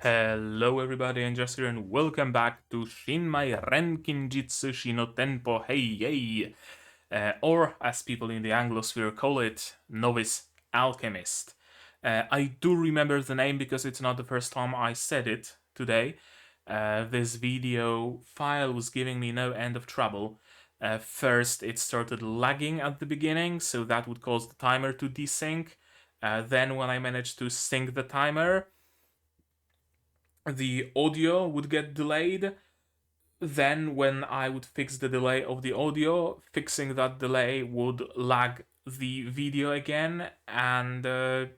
Hello everybody, and just here and welcome back to Shinmai Renkinjutsushi no Tenpo Keiei, or as people in the Anglosphere call it, Novice Alchemist. I do remember the name because it's not the first time I said it today. This video file was giving me no end of trouble. First, it started lagging at the beginning, so that would cause the timer to desync. Then when I managed to sync the timer, the audio would get delayed. Then when I would fix the delay of the audio, fixing that delay would lag the video again, and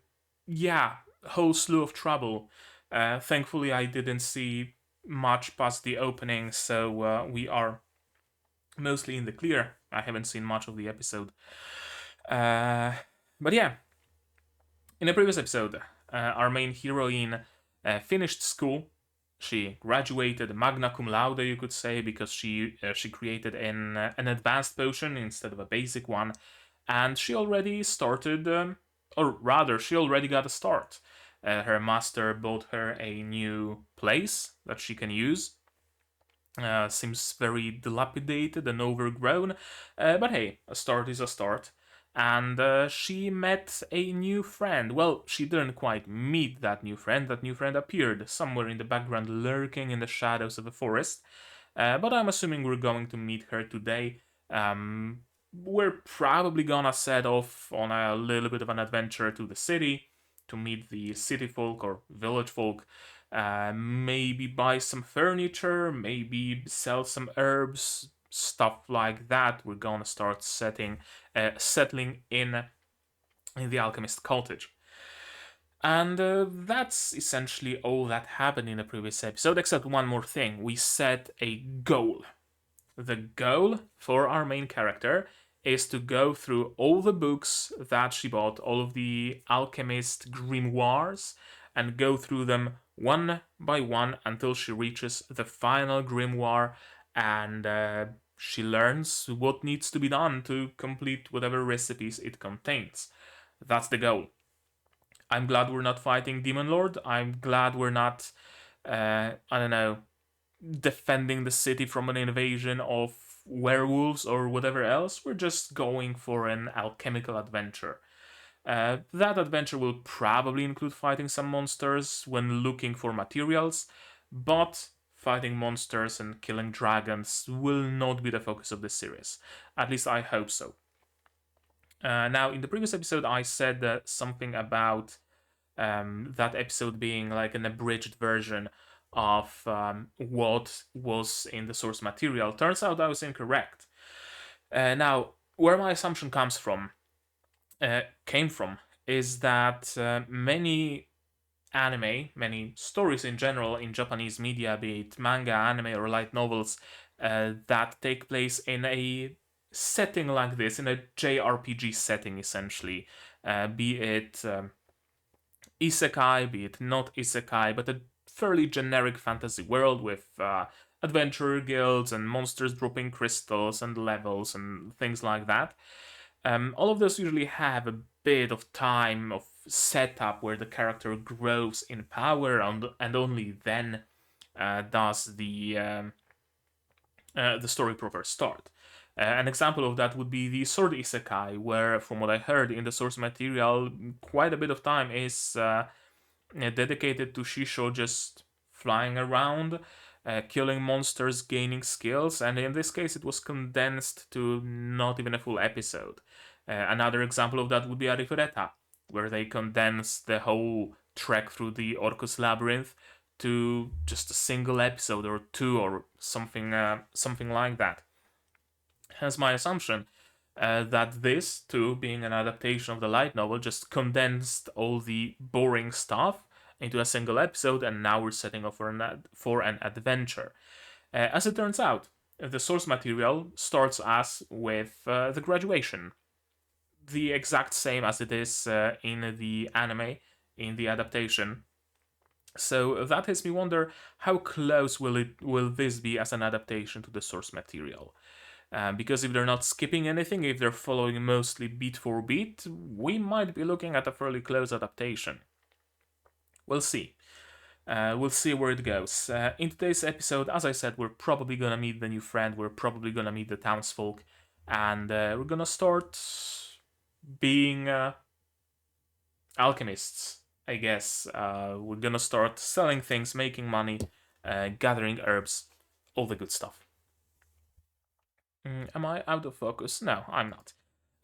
yeah, whole slew of trouble. Thankfully I didn't see much past the opening, so we are mostly in the clear. I haven't seen much of the episode. But yeah, in the previous episode, our main heroine finished school. She graduated magna cum laude, you could say, because she created an advanced potion instead of a basic one, and she already started, or rather, she already got a start. Her master bought her a new place that she can use. Seems very dilapidated and overgrown, but hey, a start is a start. And she met a new friend. Well, she didn't quite meet that new friend. That new friend appeared somewhere in the background, lurking in the shadows of the forest. But I'm assuming we're going to meet her today. We're probably gonna set off on a little bit of an adventure to the city to meet the city folk or village folk. Maybe buy some furniture, maybe sell some herbs, stuff like that. We're gonna start settling in the alchemist cottage. And that's essentially all that happened in the previous episode, except one more thing. We set a goal. The goal for our main character is to go through all the books that she bought, all of the alchemist grimoires, and go through them one by one until she reaches the final grimoire, and she learns what needs to be done to complete whatever recipes it contains. That's the goal. I'm glad we're not fighting Demon Lord. I'm glad we're not, I don't know, defending the city from an invasion of werewolves or whatever else. We're just going for an alchemical adventure. That adventure will probably include fighting some monsters when looking for materials, but fighting monsters and killing dragons will not be the focus of this series. At least I hope so. Now, in the previous episode, I said something about that episode being like an abridged version of what was in the source material. Turns out I was incorrect. Now, where my assumption came from, is that many anime, many stories in general in Japanese media, be it manga, anime, or light novels, that take place in a setting like this, in a JRPG setting essentially, be it isekai, be it not isekai, but a fairly generic fantasy world with adventurer guilds and monsters dropping crystals and levels and things like that. All of those usually have a bit of time of setup where the character grows in power, and only then does the story proper start. An example of that would be the Sword Isekai, where, from what I heard in the source material, quite a bit of time is dedicated to Shisho just flying around, killing monsters, gaining skills, and in this case it was condensed to not even a full episode. Another example of that would be Arifureta, where they condensed the whole trek through the Orcus Labyrinth to just a single episode or two or something like that. Hence my assumption that this, too, being an adaptation of the light novel, just condensed all the boring stuff into a single episode, and now we're setting off for an adventure. As it turns out, the source material starts us with the graduation, the exact same as it is in the anime, in the adaptation. So that makes me wonder, how close will this be as an adaptation to the source material? Because if they're not skipping anything, if they're following mostly beat for beat, we might be looking at a fairly close adaptation. We'll see. We'll see where it goes. In today's episode, as I said, we're probably gonna meet the new friend, we're probably gonna meet the townsfolk, and we're gonna start being alchemists, I guess. We're gonna start selling things, making money, gathering herbs, all the good stuff. Am I out of focus? No, I'm not.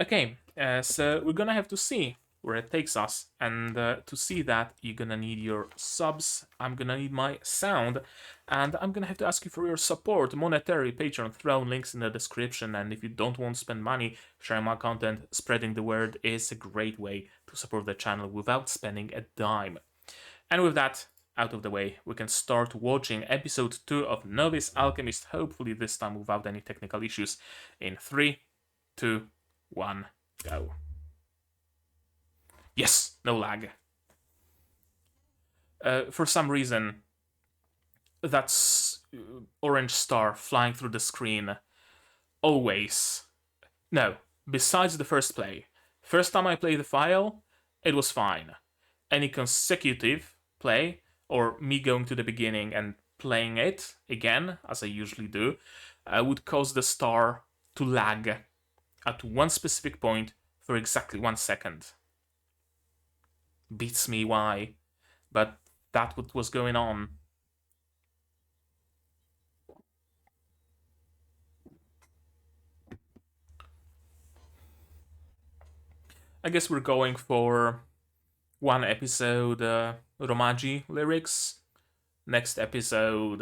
Okay, so we're gonna have to see where it takes us, and to see that, you're gonna need your subs, I'm gonna need my sound, and I'm gonna have to ask you for your support, monetary, Patreon, Throne, links in the description, and if you don't want to spend money sharing my content, spreading the word is a great way to support the channel without spending a dime. And with that out of the way, we can start watching episode 2 of Novice Alchemist, hopefully this time without any technical issues, in 3, 2, 1, go. Yes, no lag. For some reason, that's orange star flying through the screen always. No, besides the first play. First time I played the file, it was fine. Any consecutive play, or me going to the beginning and playing it again, as I usually do, would cause the star to lag at one specific point for exactly 1 second. Beats me why, but that's what was going on. I guess we're going for 1 episode Romaji lyrics, next episode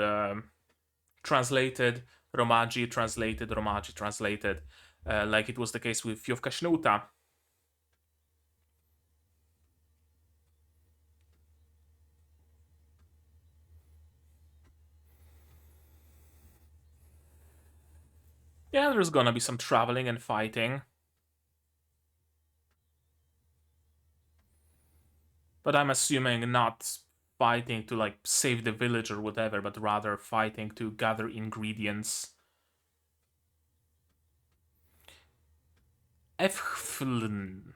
translated Romaji, translated Romaji, translated, like it was the case with Fiovka Shnuta. Yeah, there's gonna be some traveling and fighting. But I'm assuming not fighting to like save the village or whatever, but rather fighting to gather ingredients. Efln.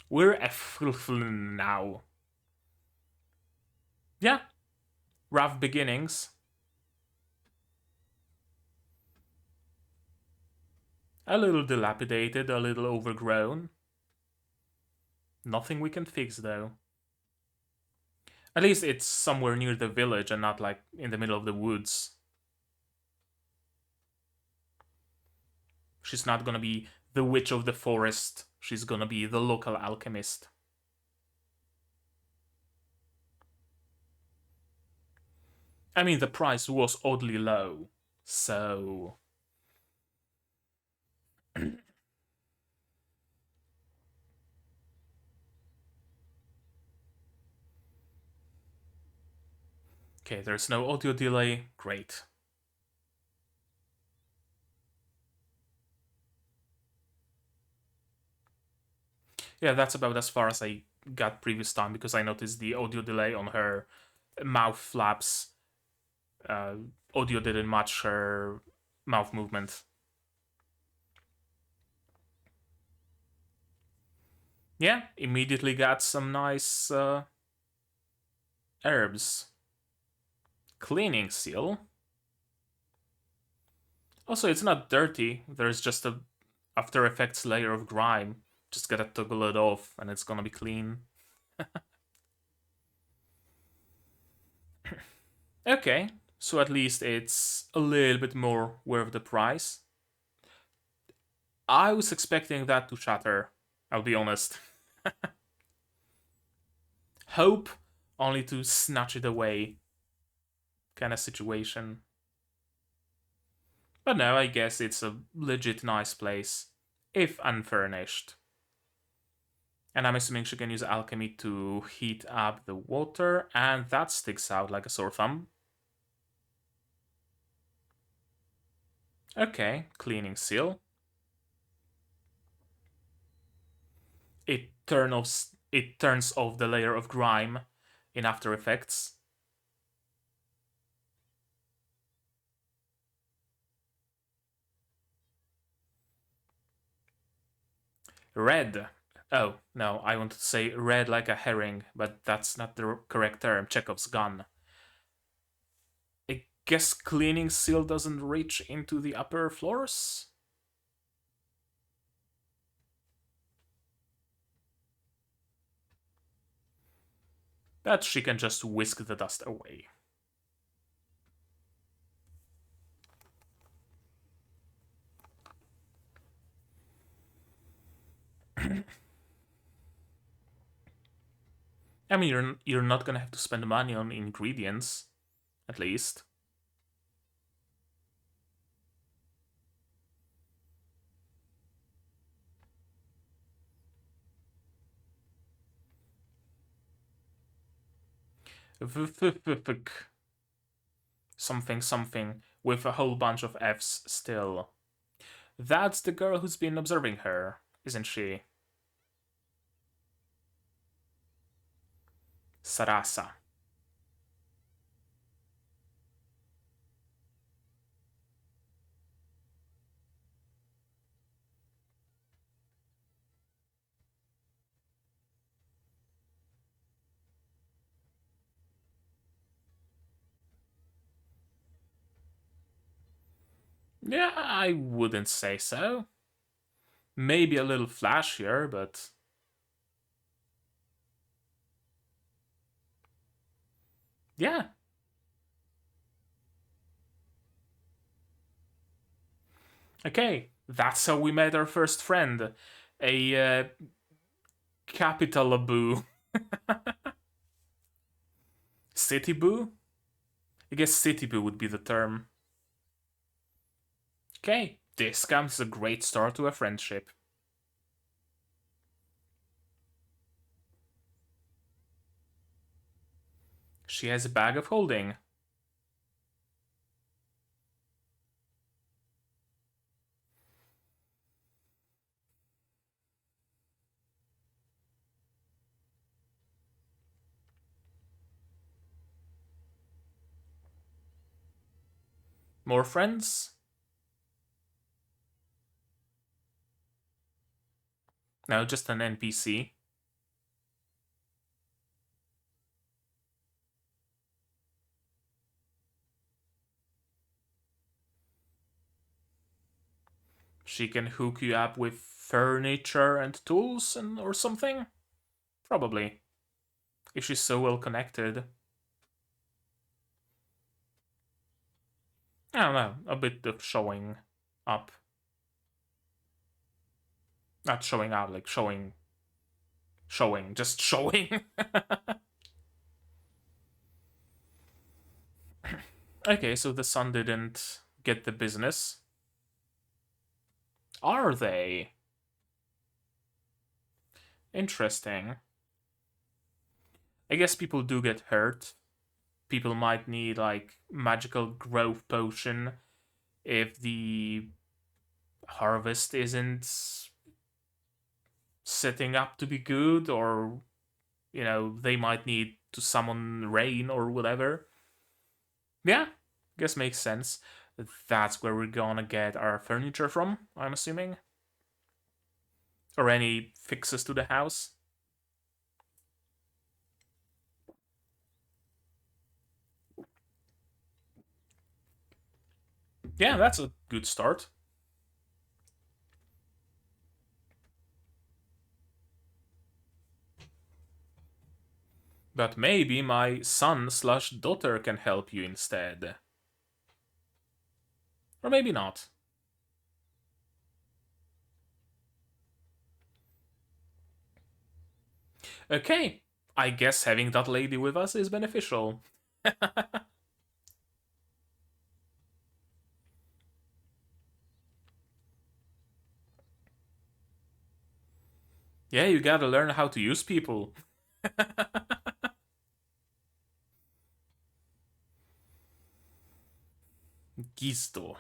We're Efln now. Yeah. Rough beginnings. A little dilapidated, a little overgrown. Nothing we can fix though. At least it's somewhere near the village and not like in the middle of the woods. She's not gonna be the witch of the forest. She's gonna be the local alchemist. I mean, the price was oddly low, so... Okay, there's no audio delay. Great. Yeah, that's about as far as I got previous time, because I noticed the audio delay on her mouth flaps. Audio didn't match her mouth movement. Yeah, immediately got some nice herbs. Cleaning seal. Also, it's not dirty. There's just a After Effects layer of grime. Just gotta toggle it off and it's gonna be clean. Okay, so at least it's a little bit more worth the price. I was expecting that to shatter, I'll be honest. Hope only to snatch it away kind of situation. But no, I guess it's a legit nice place, if unfurnished. And I'm assuming she can use alchemy to heat up the water, and that sticks out like a sore thumb. Okay, cleaning seal. It turns off the layer of grime in After Effects. Red. Oh, no, I wanted to say red like a herring, but that's not the correct term. Chekhov's gun. I guess cleaning still doesn't reach into the upper floors? But she can just whisk the dust away. I mean, you're not gonna have to spend money on ingredients, at least. Something something with a whole bunch of F's still. That's the girl who's been observing her, isn't she? Sarasa. Yeah, I wouldn't say so. Maybe a little flashier, but... yeah. Okay, that's how we met our first friend. A capital boo. City boo? I guess city boo would be the term. Okay, this comes a great start to a friendship. She has a bag of holding. More friends? No, just an NPC. She can hook you up with furniture and tools or something? Probably. If she's so well connected. I don't know, a bit of showing up. Not showing up, like showing. Showing, just showing. Okay, so the sun didn't get the business. Are they? Interesting. I guess people do get hurt. People might need, like, magical growth potion if the harvest isn't setting up to be good, or, you know, they might need to summon rain or whatever. Yeah, guess makes sense. That's where we're gonna get our furniture from, I'm assuming. Or any fixes to the house. Yeah, that's a good start. But maybe my son/daughter can help you instead. Or maybe not. Okay, I guess having that lady with us is beneficial. Yeah, you gotta learn how to use people. Gisto.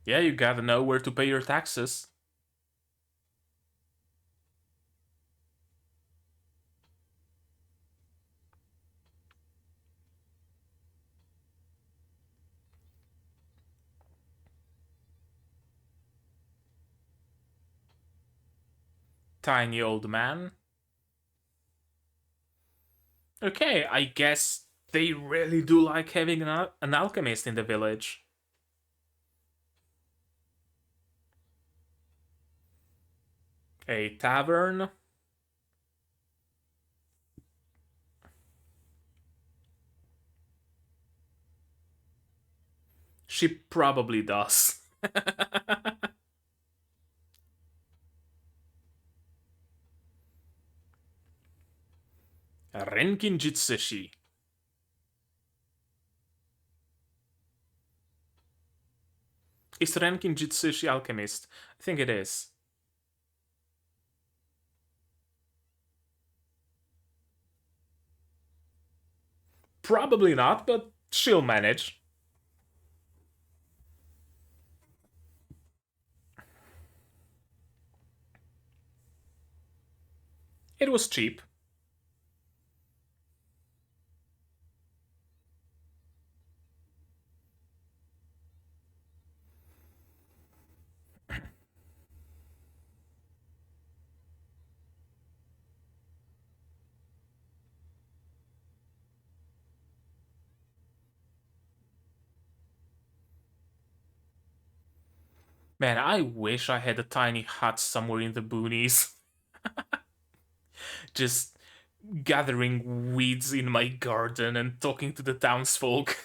Yeah, you gotta know where to pay your taxes. Tiny old man. Okay, I guess they really do like having an alchemist in the village. A tavern. She probably does. Renkinjutsushi. Is Renkinjutsushi alchemist? I think it is. Probably not, but she'll manage. It was cheap. Man, I wish I had a tiny hut somewhere in the boonies. Just gathering weeds in my garden and talking to the townsfolk.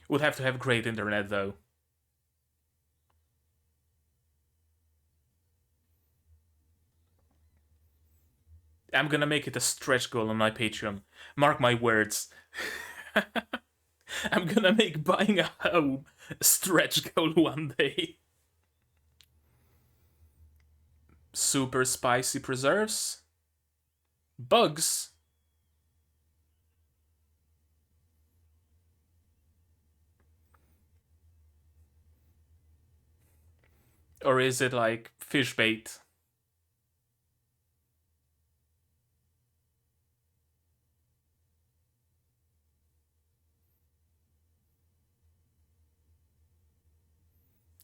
Would have to have great internet though. I'm gonna make it a stretch goal on my Patreon. Mark my words. I'm gonna make buying a home a stretch goal one day. Super spicy preserves? Bugs? Or is it like fish bait?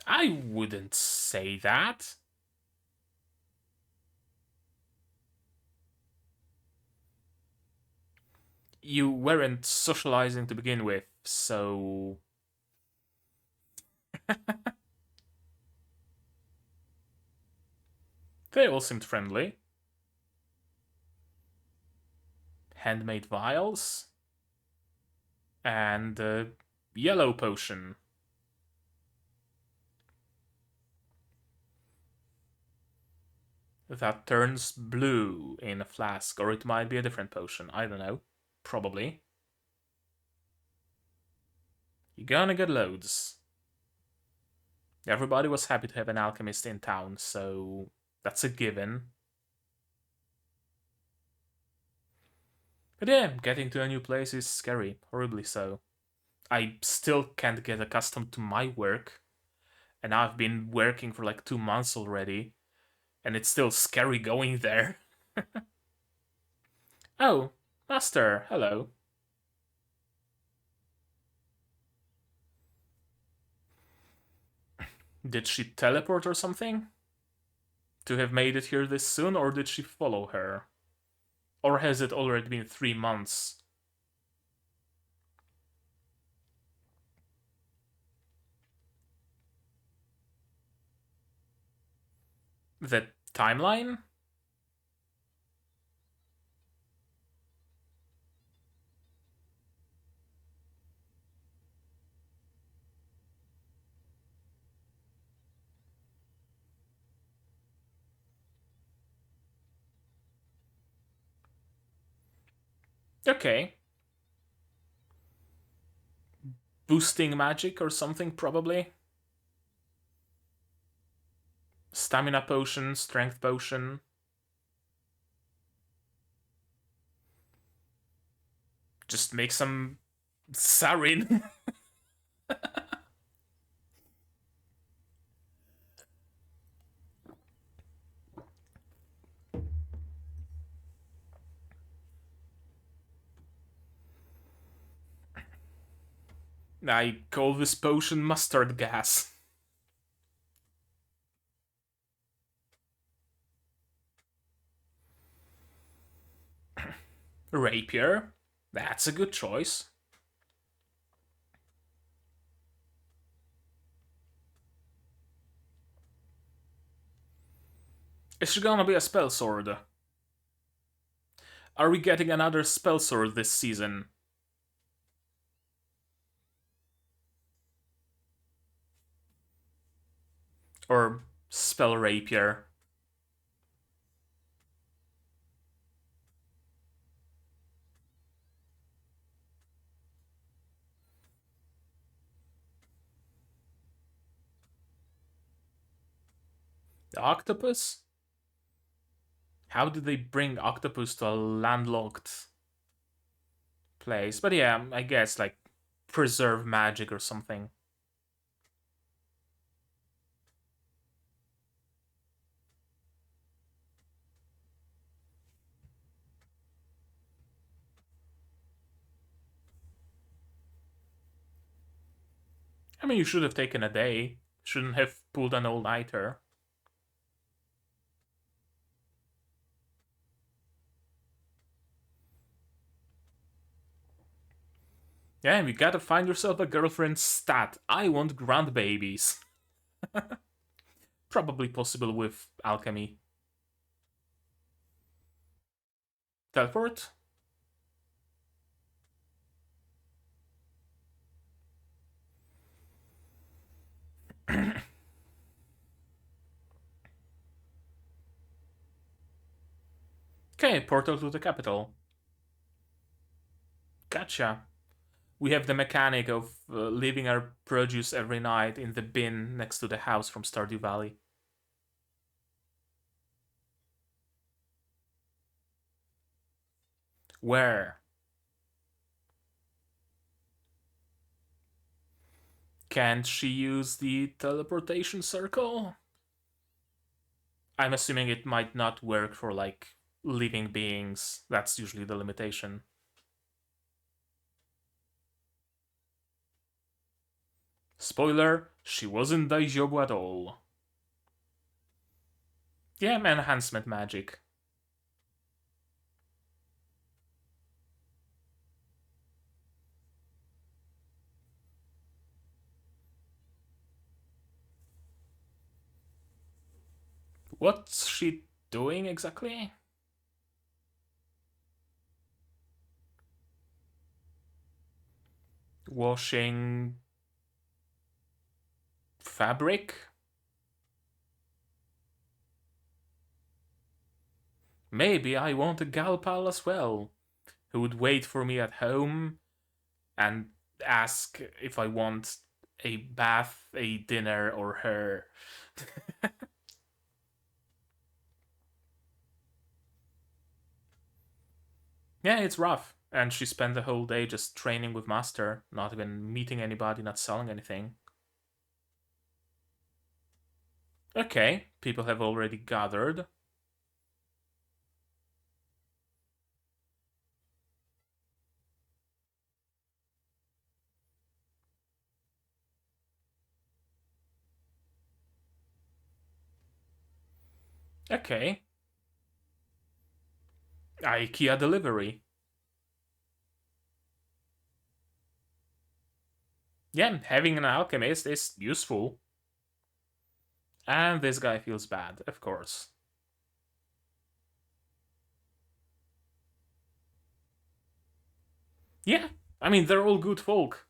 I wouldn't say that. You weren't socializing to begin with, so. They all seemed friendly. Handmade vials. And a yellow potion. That turns blue in a flask, or it might be a different potion. I don't know. Probably. You're gonna get loads. Everybody was happy to have an alchemist in town, so that's a given. But yeah, getting to a new place is scary, horribly so. I still can't get accustomed to my work, and I've been working for like 2 months already, and it's still scary going there. Oh, Master, hello. Did she teleport or something? To have made it here this soon, or did she follow her? Or has it already been 3 months? The timeline? Okay. Boosting magic or something, probably. Stamina potion, strength potion. Just make some sarin. I call this potion mustard gas. Rapier. That's a good choice. Is she gonna be a spell sword? Are we getting another spell sword this season? Or spell rapier? The octopus? How did they bring octopus to a landlocked place? But yeah, I guess like preserve magic or something. I mean, you should have taken a day. Shouldn't have pulled an all-nighter. Yeah, you gotta find yourself a girlfriend stat. I want grandbabies. Probably possible with alchemy. Teleport? Okay, portal to the capital. Gotcha. We have the mechanic of leaving our produce every night in the bin next to the house from Stardew Valley. Where? Can't she use the teleportation circle? I'm assuming it might not work for, like, living beings. That's usually the limitation. Spoiler, she wasn't Daijobu at all. Yeah, enhancement magic. What's she doing exactly? Washing fabric? Maybe I want a gal pal as well, who would wait for me at home and ask if I want a bath, a dinner, or her. Yeah, it's rough. And she spent the whole day just training with Master, not even meeting anybody, not selling anything. Okay, people have already gathered. Okay. IKEA delivery. Yeah, having an alchemist is useful. And this guy feels bad, of course. Yeah, I mean, they're all good folk.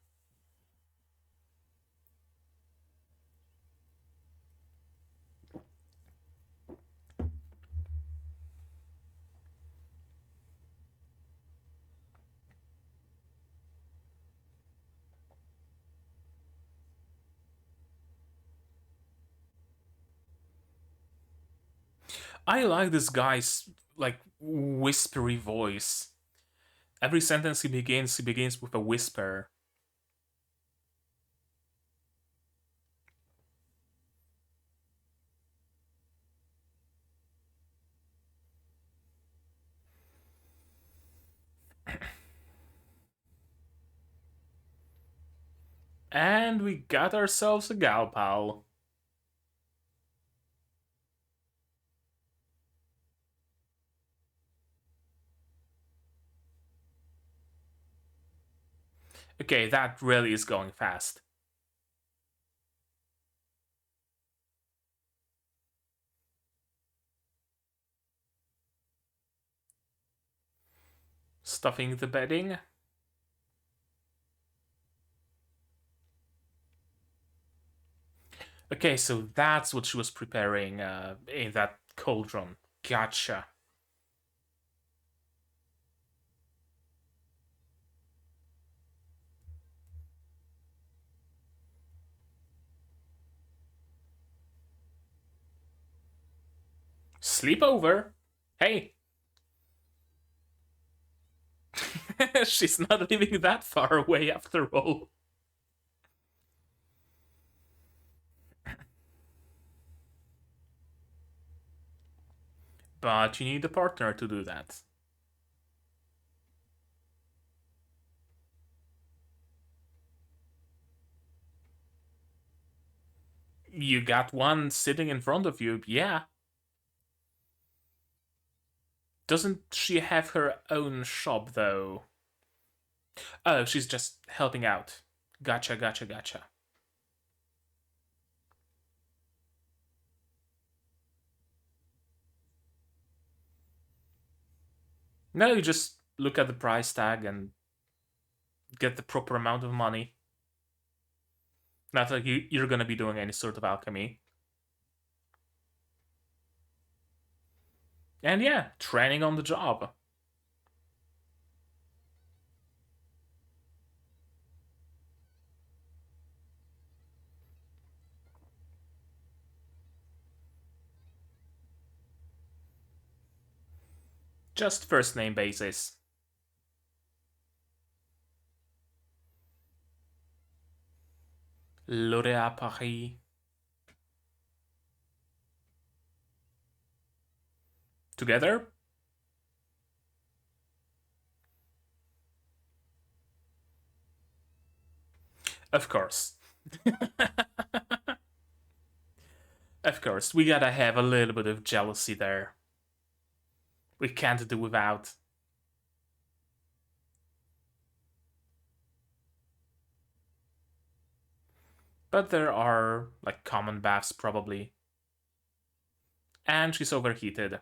I like this guy's, like, whispery voice. Every sentence he begins with a whisper. And we got ourselves a gal pal. Okay, that really is going fast. Stuffing the bedding. Okay, so that's what she was preparing in that cauldron. Gotcha. Sleepover? Hey. She's not living that far away after all. But you need a partner to do that. You got one sitting in front of you, yeah. Doesn't she have her own shop, though? Oh, she's just helping out. Gotcha, gotcha, gotcha. No, you just look at the price tag and get the proper amount of money. Not like you're gonna be doing any sort of alchemy. And yeah, training on the job. Just first name basis. L'Oréal Paris. Together? Of course. Of course, we gotta have a little bit of jealousy there. We can't do without. But there are, like, common baths, probably. And she's overheated.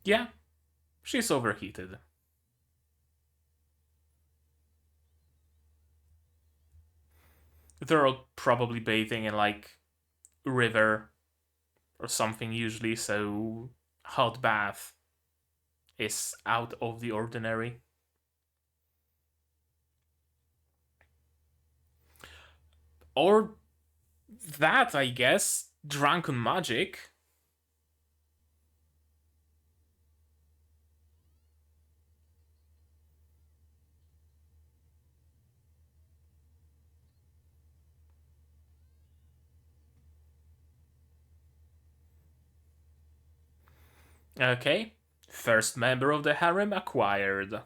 Yeah, she's overheated. They're all probably bathing in, like, river or something usually, so hot bath is out of the ordinary. Or that, I guess, drunk on magic. Okay, first member of the harem acquired.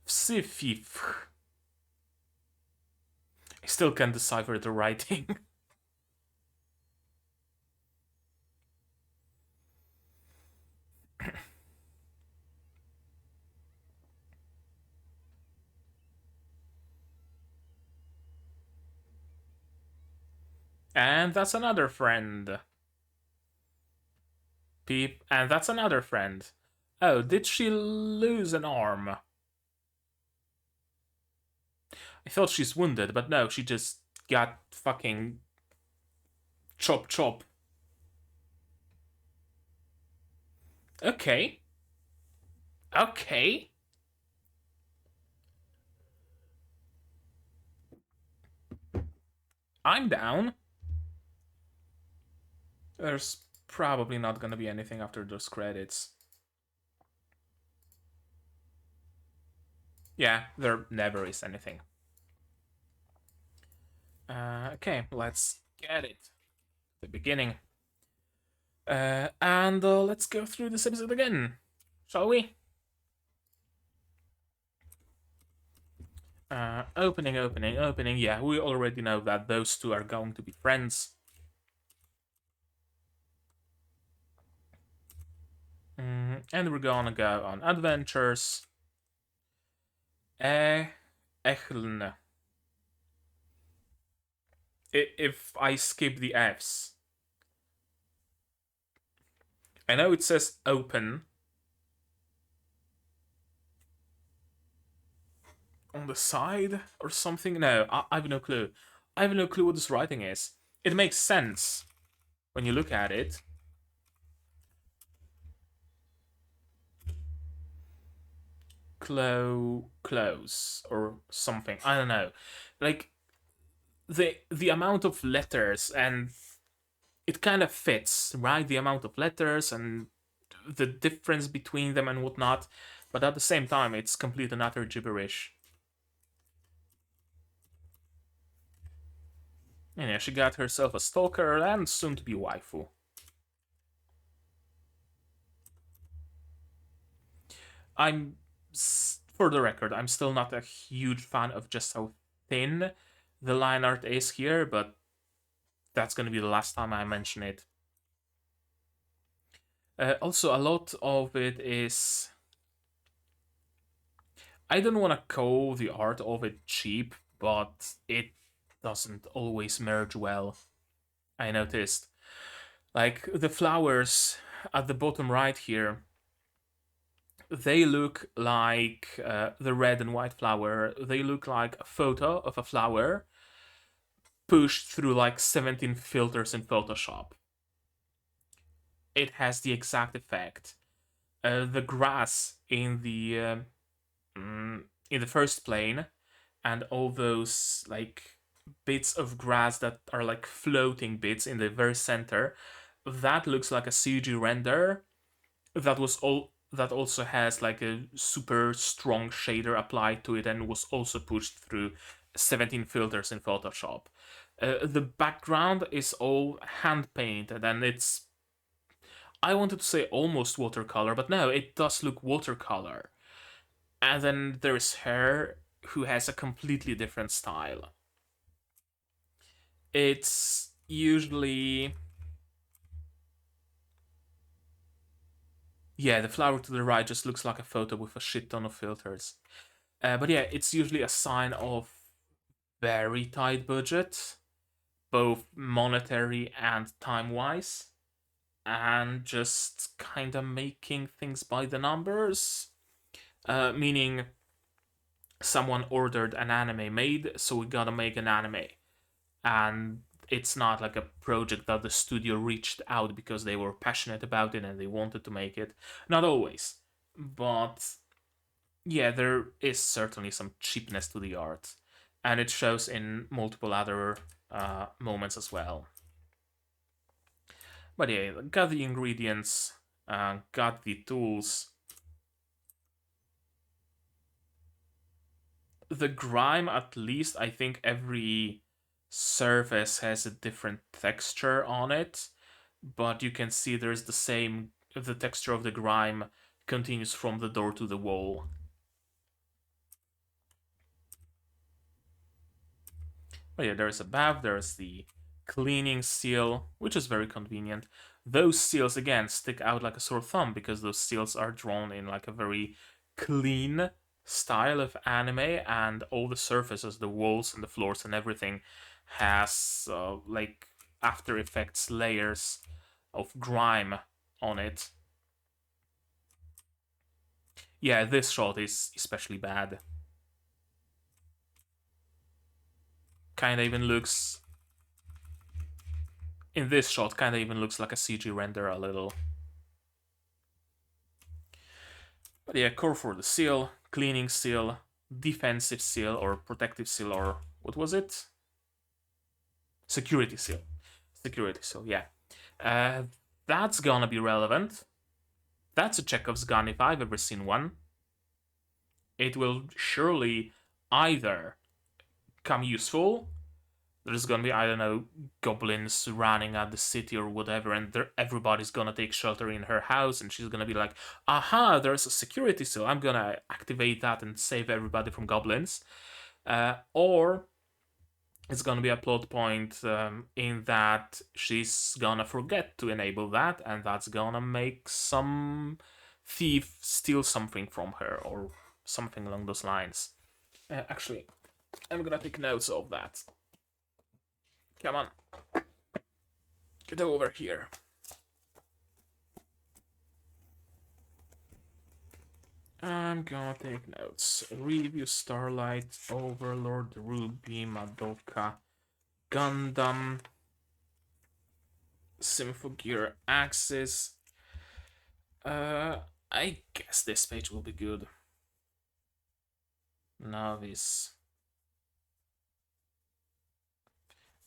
Sifif. I still can't decipher the writing. And that's another friend. Peep, and that's another friend. Oh, did she lose an arm? I thought she's wounded, but no, she just got fucking chop chop. Okay. Okay. I'm down. There's probably not gonna be anything after those credits. Yeah, there never is anything. Okay, let's get it. The beginning. And let's go through this episode again, shall we? Opening. Yeah, we already know that those two are going to be friends. And we're gonna go on adventures. Echln. If I skip the F's. I know it says open on the side or something. No, I have no clue. I have no clue what this writing is. It makes sense when you look at it. Close or something. I don't know. Like the amount of letters, and it kind of fits, right? The amount of letters and the difference between them and whatnot. But at the same time, it's complete and utter gibberish. And yeah, she got herself a stalker and soon to be waifu. For the record, I'm still not a huge fan of just how thin the line art is here, but that's going to be the last time I mention it. Also, a lot of it is... I don't want to call the art of it cheap, but it doesn't always merge well, I noticed. Like, the flowers at the bottom right here, they look like the red and white flower. They look like a photo of a flower pushed through like 17 filters in Photoshop. It has the exact effect. The grass in the first plane, and all those like bits of grass that are like floating bits in the very center, that looks like a CG render. That also has like a super strong shader applied to it and was also pushed through 17 filters in Photoshop. The background is all hand painted, and it's, I wanted to say almost watercolor, but no, it does look watercolor. And then there's her, who has a completely different style. It's usually... Yeah, the flower to the right just looks like a photo with a shit ton of filters. But yeah, it's usually a sign of very tight budget, both monetary and time-wise, and just kind of making things by the numbers. Meaning, someone ordered an anime made, so we gotta make an anime. And it's not like a project that the studio reached out because they were passionate about it and they wanted to make it. Not always. But yeah, there is certainly some cheapness to the art. And it shows in multiple other moments as well. But yeah, got the ingredients, got the tools. The grime, at least, I think every surface has a different texture on it, but you can see there's the texture of the grime continues from the door to the wall. But yeah, there's a bath, there's the cleaning seal, which is very convenient. Those seals, again, stick out like a sore thumb because those seals are drawn in like a very clean style of anime, and all the surfaces, the walls and the floors and everything, has like After Effects layers of grime on it. Yeah, this shot is especially bad. Kinda even looks... In this shot, kinda even looks like a CG render a little. But yeah, core for the seal, cleaning seal, defensive seal or protective seal, or what was it? Security seal. Security seal, yeah. That's gonna be relevant. That's a Chekhov's gun if I've ever seen one. It will surely either come useful. There's gonna be, I don't know, goblins running at the city or whatever, and everybody's gonna take shelter in her house, and she's gonna be like, aha, there's a security seal, I'm gonna activate that and save everybody from goblins. or it's gonna be a plot point in that she's gonna forget to enable that, and that's gonna make some thief steal something from her or something along those lines. Actually, I'm gonna take notes of that. Come on. Get over here. I'm gonna take notes. Review Starlight, Overlord, Ruby, Madoka, Gundam, Symphogear, Axis. I guess this page will be good. Novice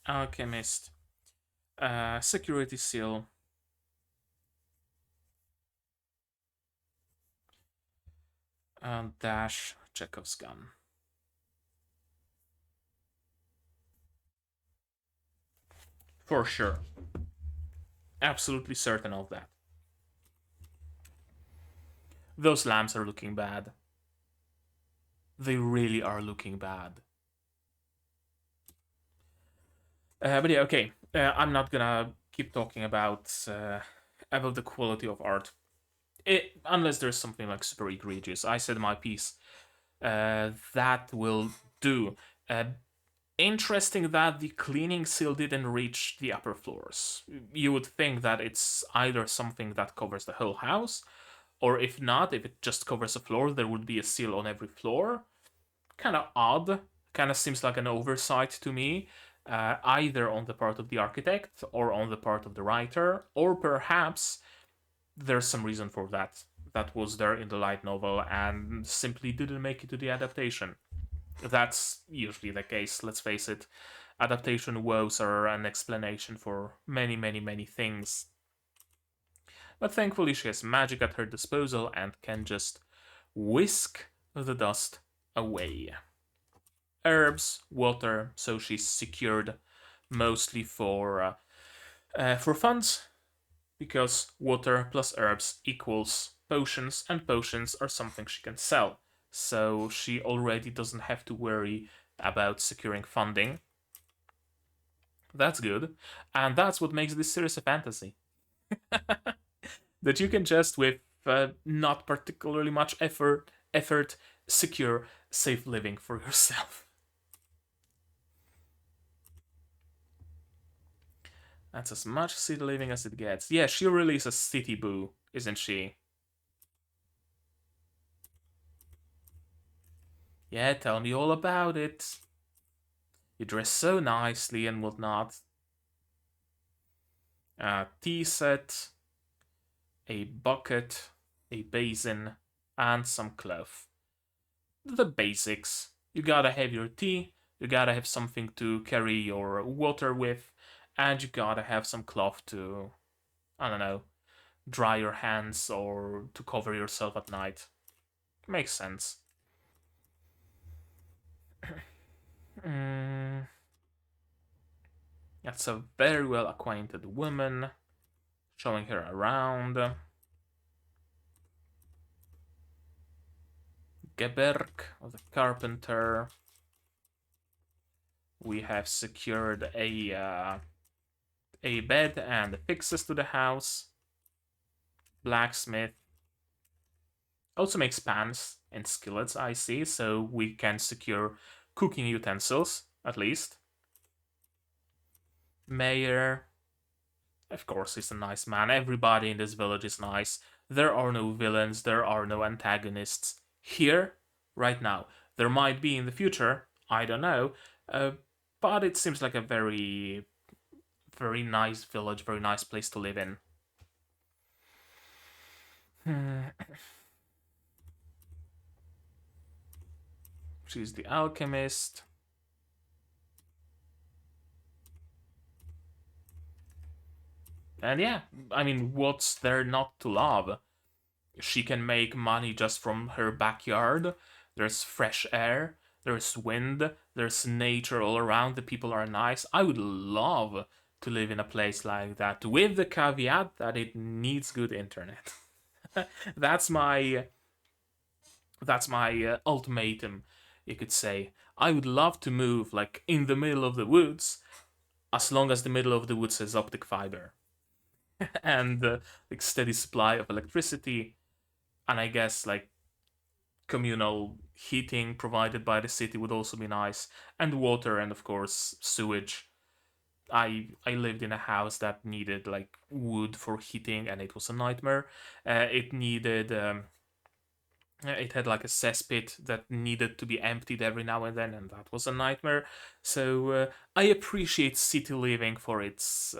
Alchemist, Security Seal, Dash, Chekhov's gun. For sure. Absolutely certain of that. Those lamps are looking bad. They really are looking bad. But yeah, okay. I'm not gonna keep talking about the quality of art. Unless there's something like super egregious. I said my piece. That will do. Interesting that the cleaning seal didn't reach the upper floors. You would think that it's either something that covers the whole house, or if not, if it just covers a floor, there would be a seal on every floor. Kind of odd. Kind of seems like an oversight to me. Either on the part of the architect, or on the part of the writer, or perhaps there's some reason for that. That was there in the light novel and simply didn't make it to the adaptation. That's usually the case, let's face it. Adaptation woes are an explanation for many, many, many things. But thankfully she has magic at her disposal and can just whisk the dust away. Herbs, water, so she's secured mostly for funds, because water plus herbs equals potions, and potions are something she can sell. So she already doesn't have to worry about securing funding. That's good. And that's what makes this series a fantasy. That you can just, with not particularly much effort, secure safe living for yourself. That's as much city living as it gets. Yeah, she really is a city boo, isn't she? Yeah, tell me all about it. You dress so nicely and whatnot. A tea set, a bucket, a basin, and some cloth. The basics. You gotta have your tea, you gotta have something to carry your water with, and you gotta have some cloth to, I don't know, dry your hands or to cover yourself at night. Makes sense. That's a very well acquainted woman, showing her around. Geberg, the carpenter. We have secured a bed and fixes to the house. Blacksmith. Also makes pans and skillets, I see, so we can secure cooking utensils, at least. Mayor. Of course, he's a nice man. Everybody in this village is nice. There are no villains, there are no antagonists. Here, right now. There might be in the future, I don't know, but it seems like a very, very nice village, very nice place to live in. She's the alchemist. And yeah, I mean, what's there not to love? She can make money just from her backyard. There's fresh air, there's wind, there's nature all around. The people are nice. I would love to live in a place like that, with the caveat that it needs good internet. that's my ultimatum, you could say. I would love to move like in the middle of the woods, as long as the middle of the woods has optic fiber and like steady supply of electricity, and I guess like communal heating provided by the city would also be nice, and water, and of course sewage. I lived in a house that needed like wood for heating, and it was a nightmare. It needed it had like a cesspit that needed to be emptied every now and then, and that was a nightmare. So I appreciate city living for its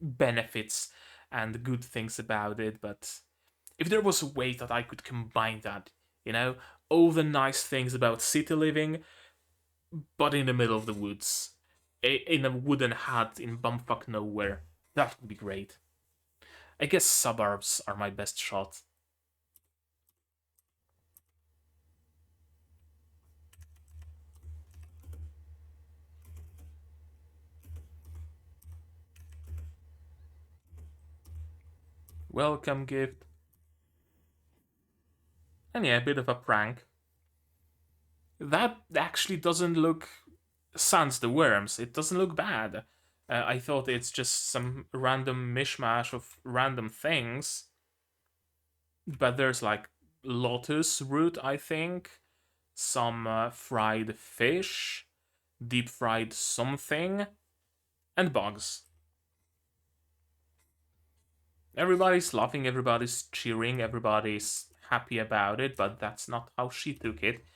benefits and good things about it, but if there was a way that I could combine that, you know, all the nice things about city living, but in the middle of the woods, in a wooden hut in bumfuck nowhere, that would be great. I guess suburbs are my best shot. Welcome gift. And yeah, a bit of a prank. That actually doesn't look sans the worms. It doesn't look bad. I thought it's just some random mishmash of random things, but there's like lotus root, I think, some fried fish, deep fried something, and bugs. Everybody's laughing, everybody's cheering, everybody's happy about it, but that's not how she took it.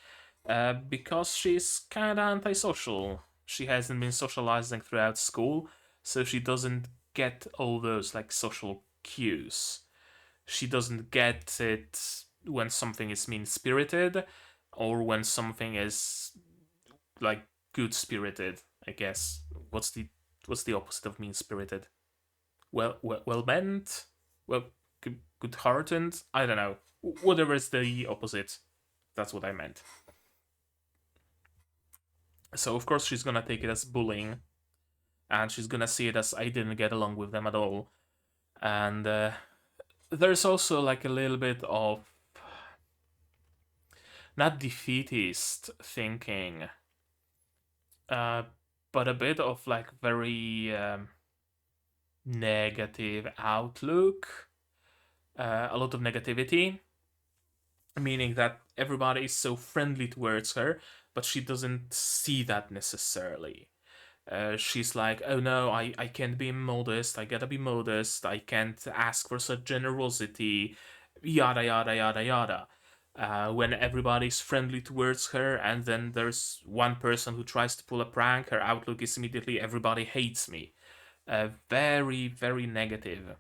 Because she's kinda antisocial. She hasn't been socializing throughout school, so she doesn't get all those like social cues. She doesn't get it when something is mean spirited or when something is like good spirited, I guess. What's the opposite of mean spirited? Well meant? Well good hearted? I don't know. Whatever is the opposite. That's what I meant. So of course she's gonna take it as bullying, and she's gonna see it as I didn't get along with them at all. And there's also like a little bit of not defeatist thinking, uh, but a bit of like very negative outlook, a lot of negativity, meaning that everybody is so friendly towards her, but she doesn't see that necessarily. She's like, oh no, I can't be modest, I gotta be modest, I can't ask for such generosity, yada yada yada yada. When everybody's friendly towards her, and then there's one person who tries to pull a prank, her outlook is immediately, everybody hates me. Very, very negative.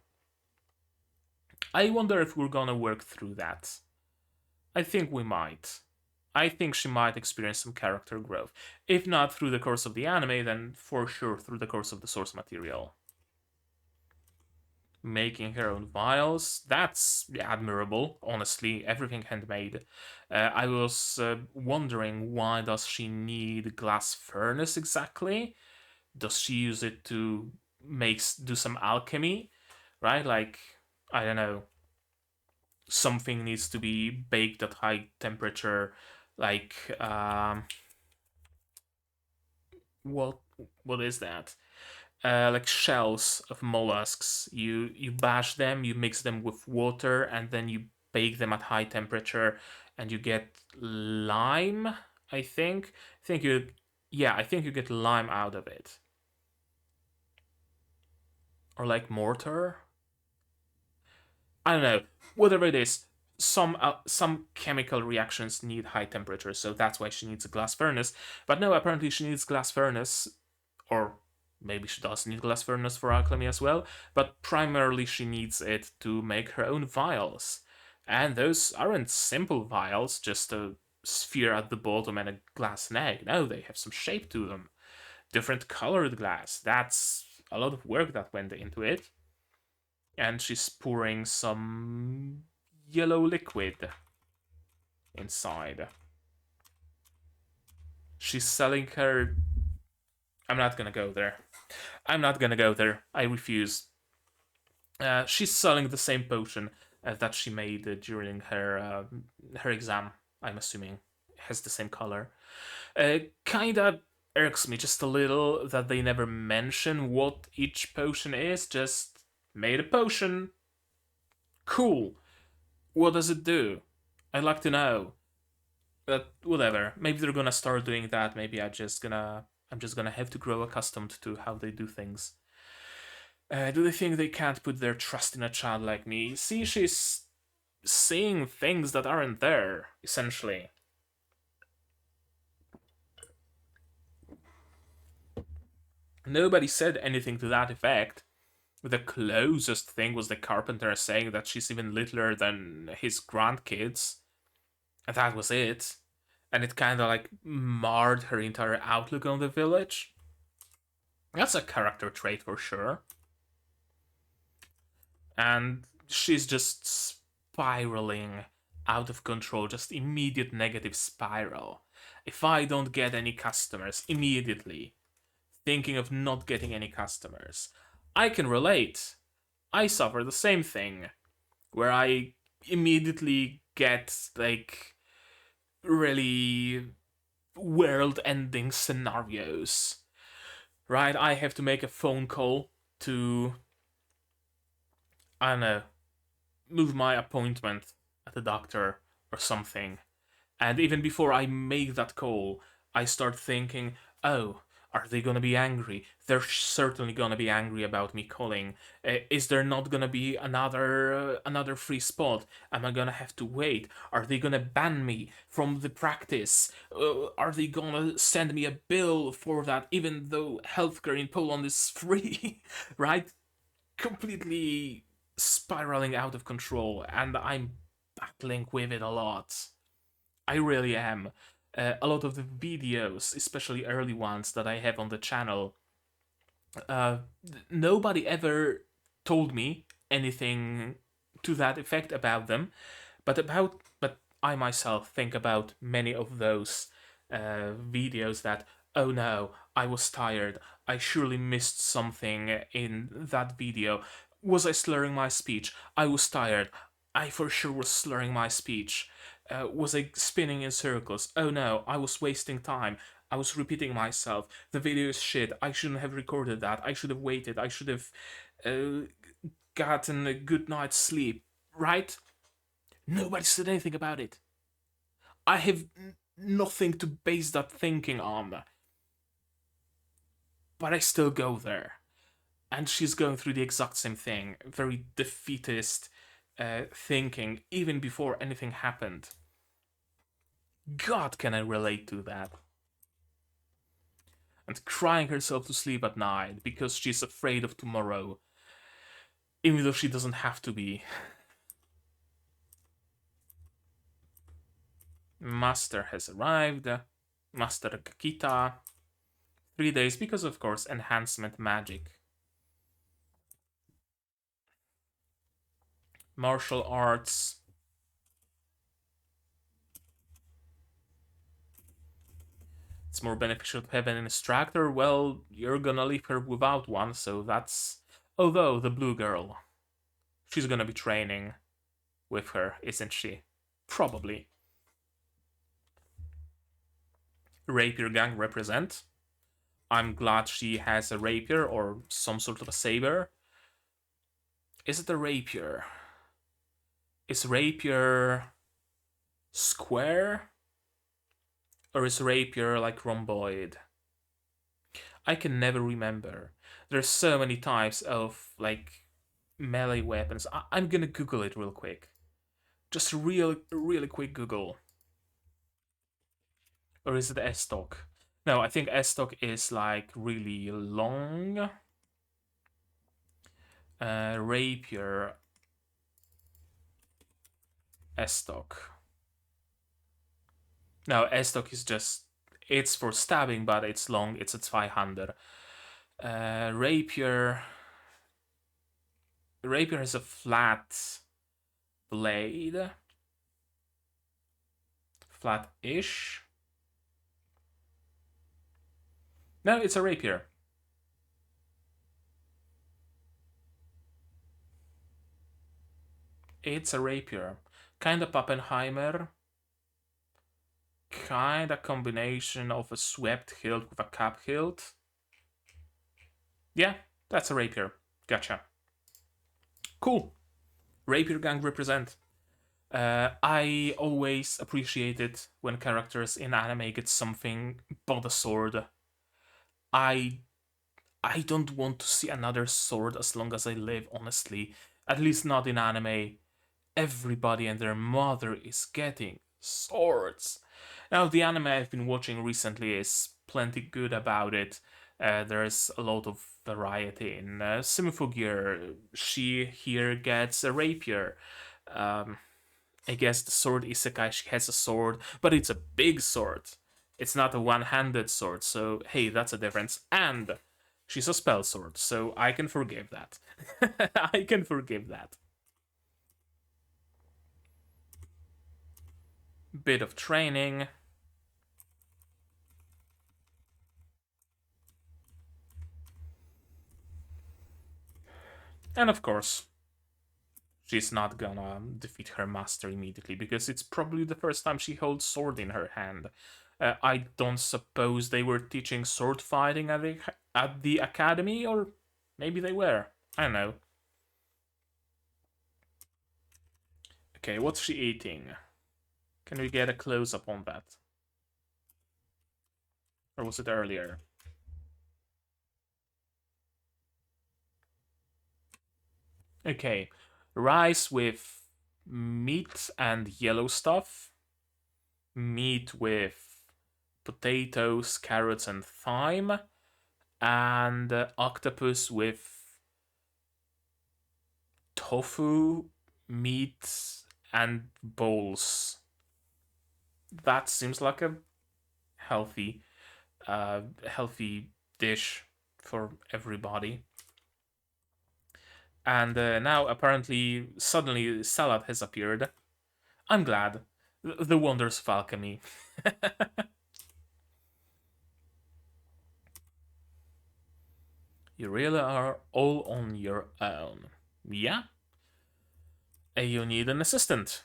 I wonder if we're gonna work through that. I think we might. I think she might experience some character growth. If not through the course of the anime, then for sure through the course of the source material. Making her own vials, that's admirable, honestly, everything handmade. I was wondering, why does she need glass furnace exactly? Does she use it to do some alchemy, right? Like, I don't know, something needs to be baked at high temperature, like what what is that? Like shells of mollusks. You bash them, you mix them with water, and then you bake them at high temperature, and you get lime. I think. I think you. Yeah, I think you get lime out of it, or like mortar. I don't know. Whatever it is, some chemical reactions need high temperature, so that's why she needs a glass furnace. But no, apparently she needs glass furnace, or maybe she does need glass furnace for alchemy as well. But primarily she needs it to make her own vials, and those aren't simple vials, just a sphere at the bottom and a glass neck. No, they have some shape to them, different colored glass. That's a lot of work that went into it, and she's pouring some yellow liquid inside. She's selling her. I'm not gonna go there. I'm not gonna go there. I refuse. She's selling the same potion that she made during her exam. I'm assuming. has the same color. Kinda irks me just a little that they never mention what each potion is. Just made a potion. Cool. What does it do? I'd like to know. But whatever. Maybe they're gonna start doing that. Maybe I'm just gonna have to grow accustomed to how they do things. Do they think they can't put their trust in a child like me? See, she's seeing things that aren't there, essentially. Nobody said anything to that effect. The closest thing was the carpenter saying that she's even littler than his grandkids. And that was it. And it kind of like marred her entire outlook on the village. That's a character trait for sure. And she's just spiraling out of control, just immediate negative spiral. If I don't get any customers immediately, thinking of not getting any customers, I can relate. I suffer the same thing, where I immediately get like really world-ending scenarios. Right? I have to make a phone call to, I don't know, move my appointment at the doctor or something. And even before I make that call, I start thinking, oh, are they gonna be angry? They're certainly gonna be angry about me calling. Is there not gonna be another free spot? Am I gonna have to wait? Are they gonna ban me from the practice? Are they gonna send me a bill for that, even though healthcare in Poland is free? Right? Completely spiraling out of control, and I'm battling with it a lot. I really am. A lot of the videos, especially early ones that I have on the channel, uh, nobody ever told me anything to that effect about them, but I myself think about many of those videos that, oh no, I was tired. I surely missed something in that video. Was I slurring my speech? I was tired. I for sure was slurring my speech. Was I spinning in circles? Oh no, I was wasting time. I was repeating myself. The video is shit. I shouldn't have recorded that. I should have waited. I should have uh, gotten a good night's sleep. Right? Nobody said anything about it. I have nothing to base that thinking on. But I still go there. And she's going through the exact same thing. Very defeatist thinking, even before anything happened. God, can I relate to that? And crying herself to sleep at night because she's afraid of tomorrow, even though she doesn't have to be. Master has arrived. Master Kakita. 3 days because, of course, enhancement magic. Martial arts. It's more beneficial to have an instructor. Well, you're gonna leave her without one, so that's... Although, the blue girl. She's gonna be training with her, isn't she? Probably. Rapier gang represent. I'm glad she has a rapier or some sort of a saber. Is it a rapier? Is rapier square? Or is rapier like rhomboid? I can never remember. There's so many types of like melee weapons. I'm gonna Google it real quick. Just really quick Google. Or is it S-stock? No, I think S-stock is like really long. Rapier S-stock. No, S-stock is just... It's for stabbing, but it's long. It's at 500. Rapier... Rapier has a flat blade. Flat-ish. No, it's a rapier. It's a rapier. Kinda Pappenheimer. kinda combination of a swept hilt with a cap hilt. Yeah, that's a rapier. Gotcha. Cool. Rapier gang represent. I always appreciate it when characters in anime get something but a sword. I I don't want to see another sword as long as I live, honestly. At least not in anime. Everybody and their mother is getting swords. Now, the anime I've been watching recently is plenty good about it. There's a lot of variety in Simifugir. She here gets a rapier. Um, I guess the sword isekai, she has a sword, but it's a big sword. It's not a one-handed sword, so hey, that's a difference. And she's a spell sword, so I can forgive that. I can forgive that. Bit of training. And of course, she's not gonna defeat her master immediately because it's probably the first time she holds sword in her hand. I don't suppose they were teaching sword fighting at the academy, or maybe they were. I don't know. Okay, what's she eating? Can we get a close-up on that? Or was it earlier? Okay, rice with meat and yellow stuff. Meat with potatoes, carrots, and thyme. And octopus with tofu, meat, and bowls. That seems like a healthy, healthy dish for everybody. And now apparently, suddenly, salad has appeared. I'm glad. The wonders of alchemy. You really are all on your own. Yeah? You need an assistant.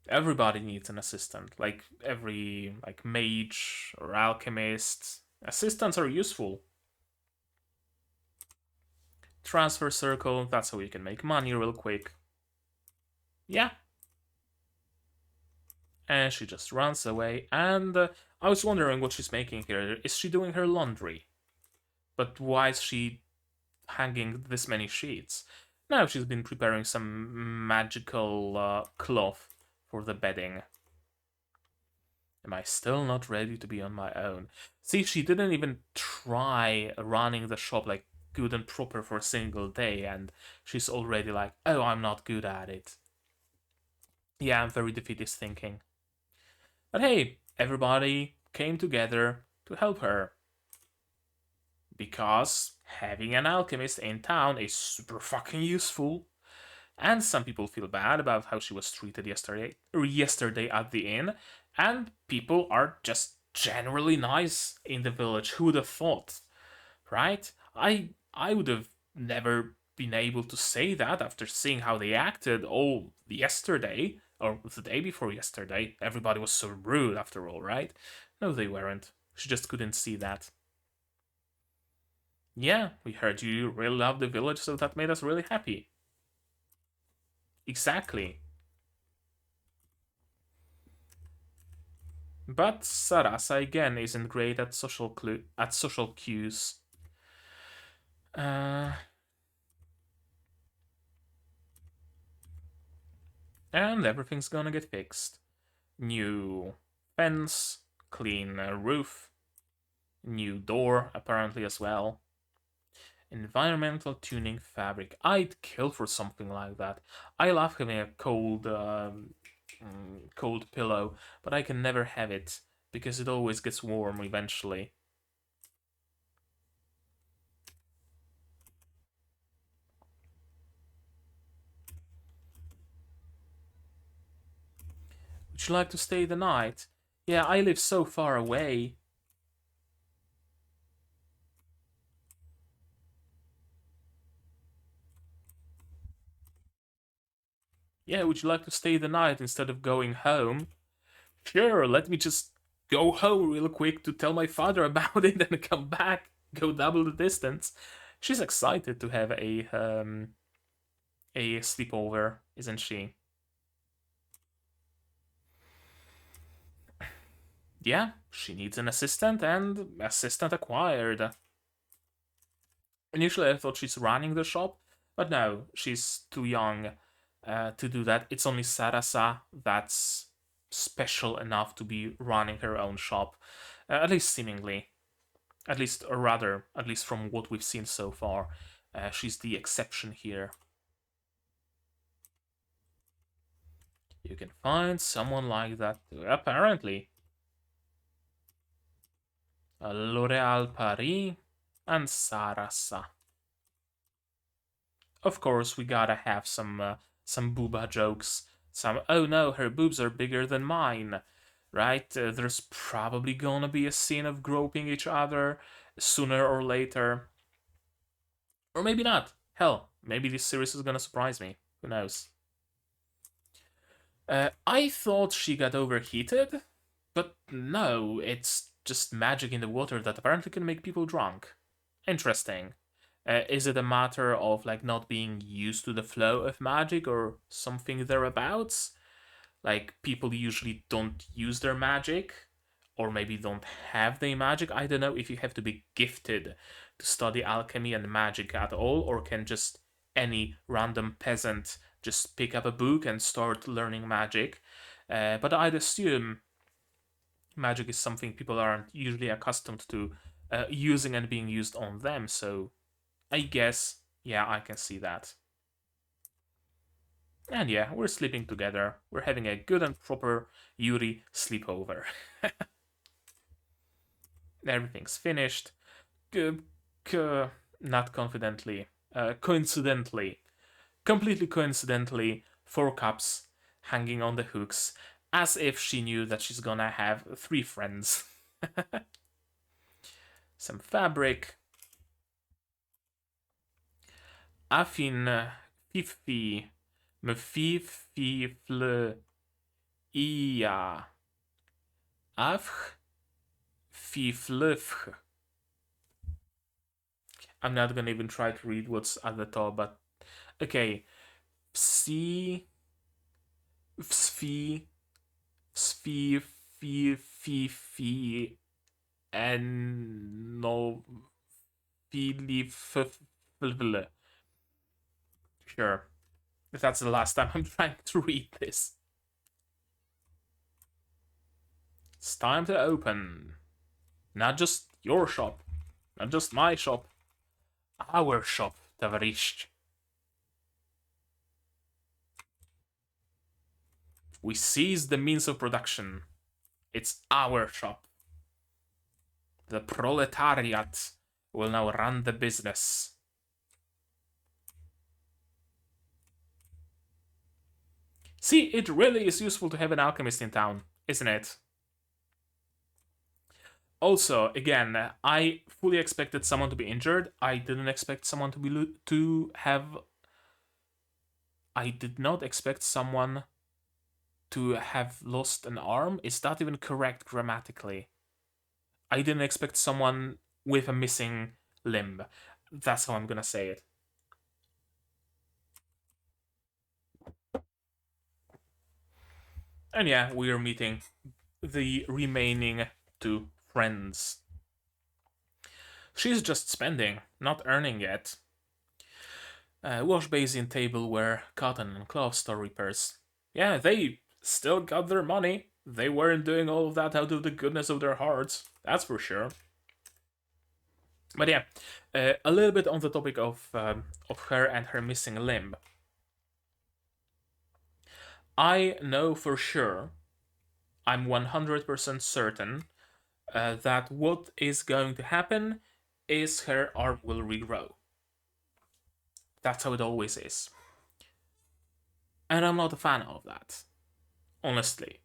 Everybody needs an assistant. Like every mage or alchemist. Assistants are useful. Transfer circle, that's how you can make money real quick. Yeah. And she just runs away. And I was wondering what she's making here. Is she doing her laundry? But why is she hanging this many sheets? Now she's been preparing some magical cloth for the bedding. Am I still not ready to be on my own? See, she didn't even try running the shop like good and proper for a single day, and she's already like, oh, I'm not good at it. Yeah, I'm very defeatist thinking. But hey, everybody came together to help her. Because having an alchemist in town is super fucking useful. And some people feel bad about how she was treated yesterday at the inn, and people are just generally nice in the village. Who would have thought, right? I would have never been able to say that after seeing how they acted all yesterday, or the day before yesterday. Everybody was so rude after all, right? No, they weren't. She just couldn't see that. Yeah, we heard you really love the village, so that made us really happy. Exactly. But Sarasa again isn't great at social cues. And everything's gonna get fixed. New fence, clean roof, new door apparently as well. Environmental tuning fabric. I'd kill for something like that. I love having a cold pillow, but I can never have it because it always gets warm eventually. Would you like to stay the night? Yeah, I live so far away. Yeah, would you like to stay the night instead of going home? Sure, let me just go home real quick to tell my father about it and come back, go double the distance. She's excited to have a sleepover, isn't she? Yeah, she needs an assistant, and assistant acquired. Initially, I thought she's running the shop, but no, she's too young to do that. It's only Sarasa that's special enough to be running her own shop, at least seemingly. At least, or rather, at least from what we've seen so far, she's the exception here. You can find someone like that, apparently. L'Oréal Paris and Sarasa. Of course, we gotta have some booba jokes. Some, oh no, her boobs are bigger than mine, right? There's probably gonna be a scene of groping each other sooner or later. Or maybe not. Hell, maybe this series is gonna surprise me. Who knows? I thought she got overheated, but no, it's just magic in the water that apparently can make people drunk. Interesting. Is it a matter of like not being used to the flow of magic or something thereabouts? Like people usually don't use their magic, or maybe don't have their magic. I don't know if you have to be gifted to study alchemy and magic at all, or can just any random peasant just pick up a book and start learning magic. But I'd assume magic is something people aren't usually accustomed to using and being used on them, so I guess, yeah, I can see that. And yeah, we're sleeping together. We're having a good and proper Yuri sleepover. Everything's finished. Not confidently. Coincidentally. Completely coincidentally, 4 cups hanging on the hooks, as if she knew that she's gonna have 3 friends. Some fabric. Affin fifi me fifle ia afch fiflefch. I'm not gonna even try to read what's at the top, but okay. Psi Sfi Sfi Fi Fi Fi and no Filifle. Sure. If that's the last time I'm trying to read this. It's time to open. Not just your shop. Not just my shop. Our shop, Tavarish. We seize the means of production. It's our shop. The proletariat will now run the business. See, it really is useful to have an alchemist in town, isn't it? Also, again, I fully expected someone to be injured. I didn't expect someone to have. I did not expect someone to have lost an arm. Is that even correct grammatically? I didn't expect someone with a missing limb. That's how I'm gonna say it. And yeah, we are meeting the remaining 2 friends. She's just spending, not earning yet. Wash basin, tableware, cotton and cloth store repairs. Yeah, they still got their money. They weren't doing all of that out of the goodness of their hearts, that's for sure. But yeah, a little bit on the topic of her and her missing limb. I know for sure, I'm 100% certain that what is going to happen is her arm will regrow. That's how it always is. And I'm not a fan of that. Honestly.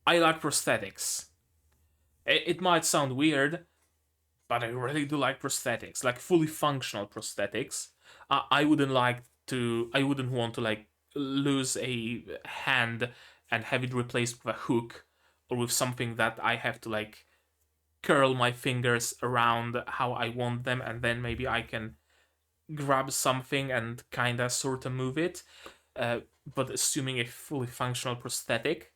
I like prosthetics. It might sound weird, but I really do like prosthetics. Like fully functional prosthetics. I wouldn't want to like lose a hand and have it replaced with a hook or with something that I have to like curl my fingers around how I want them, and then maybe I can grab something and kinda sorta move it. But assuming a fully functional prosthetic,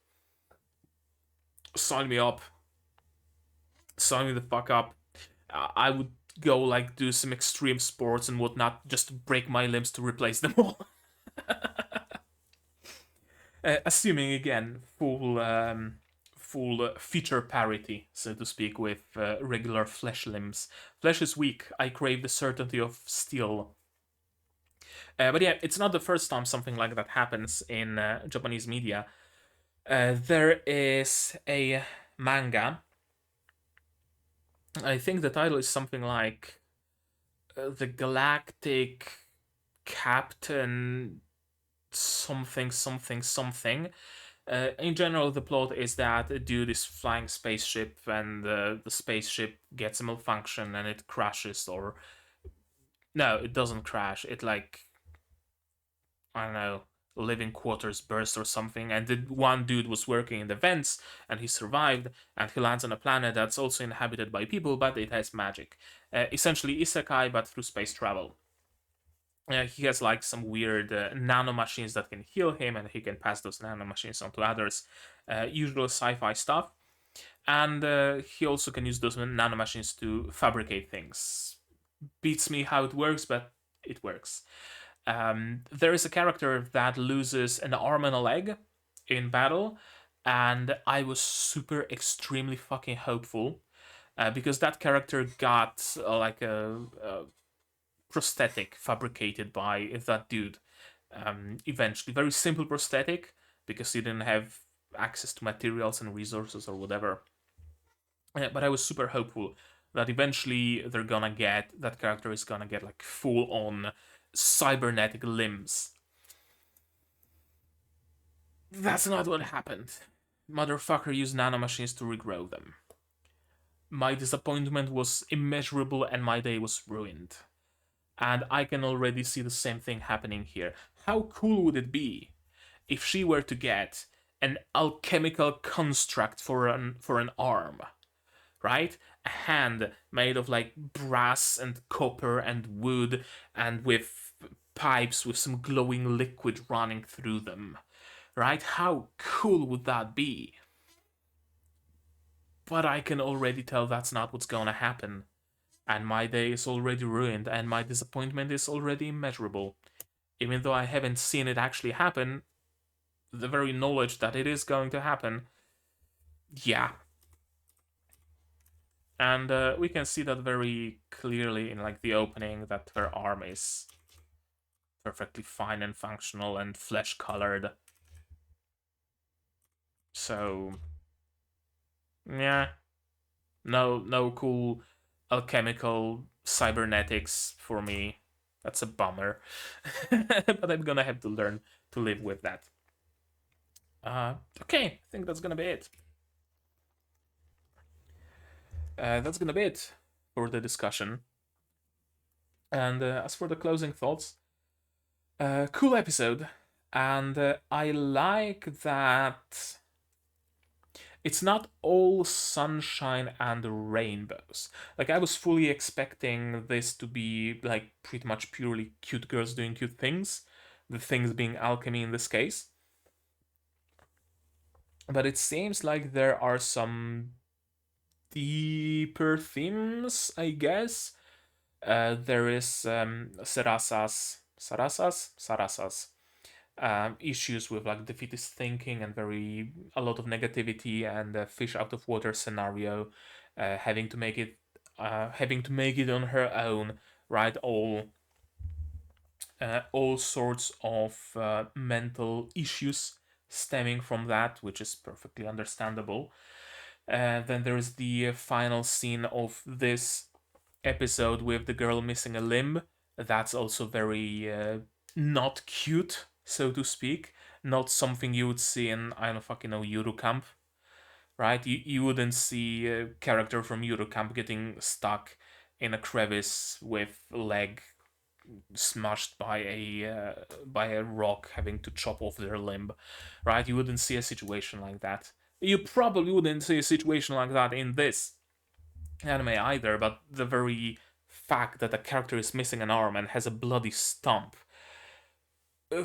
sign me up. Sign me the fuck up. I would go like do some extreme sports and whatnot just to break my limbs to replace them all. Assuming again full feature parity, so to speak, with regular flesh limbs. Flesh is weak. I crave the certainty of steel. But yeah, it's not the first time something like that happens in Japanese media. There is a manga. I think the title is something like The Galactic Captain something something something. In general, the plot is that a dude is flying a spaceship, and the spaceship gets a malfunction and it crashes, or no, it doesn't crash. It like, I don't know, living quarters burst or something, and the one dude was working in the vents and he survived, and he lands on a planet that's also inhabited by people, but it has magic. Essentially isekai, but through space travel. He has like some weird nano machines that can heal him, and he can pass those nano machines on to others. Usual sci-fi stuff. And he also can use those nano machines to fabricate things. Beats me how it works, but it works. There is a character that loses an arm and a leg in battle, and I was super extremely fucking hopeful because that character got like a prosthetic fabricated by that dude. Eventually, very simple prosthetic because he didn't have access to materials and resources or whatever. But I was super hopeful that eventually that character is gonna get like full on cybernetic limbs. That's not what happened. Motherfucker used nanomachines to regrow them. My disappointment was immeasurable and my day was ruined. And I can already see the same thing happening here. How cool would it be if she were to get an alchemical construct for an arm, right? A hand made of like brass and copper and wood, and with pipes with some glowing liquid running through them, right? How cool would that be? But I can already tell that's not what's gonna happen. And my day is already ruined, and my disappointment is already immeasurable. Even though I haven't seen it actually happen, the very knowledge that it is going to happen, yeah. And we can see that very clearly in like the opening, that her arm is perfectly fine and functional and flesh colored. So yeah, no cool alchemical cybernetics for me. That's a bummer. But I'm gonna have to learn to live with that. Okay, I think that's gonna be it. That's gonna be it for the discussion. And as for the closing thoughts, cool episode. And I like that it's not all sunshine and rainbows. Like, I was fully expecting this to be like pretty much purely cute girls doing cute things, the things being alchemy in this case. But it seems like there are some deeper themes, I guess. There is Sarasas issues with like defeatist thinking and a lot of negativity, and fish out of water scenario, having to make it on her own, right? All sorts of mental issues stemming from that, which is perfectly understandable. Then there is the final scene of this episode with the girl missing a limb. That's also very not cute, so to speak. Not something you would see in, I don't fucking know, Eurocamp, right? You wouldn't see a character from Eurocamp getting stuck in a crevice with a leg smashed by a rock, having to chop off their limb, right? You wouldn't see a situation like that. You probably wouldn't see a situation like that in this anime either, but the very fact that a character is missing an arm and has a bloody stump,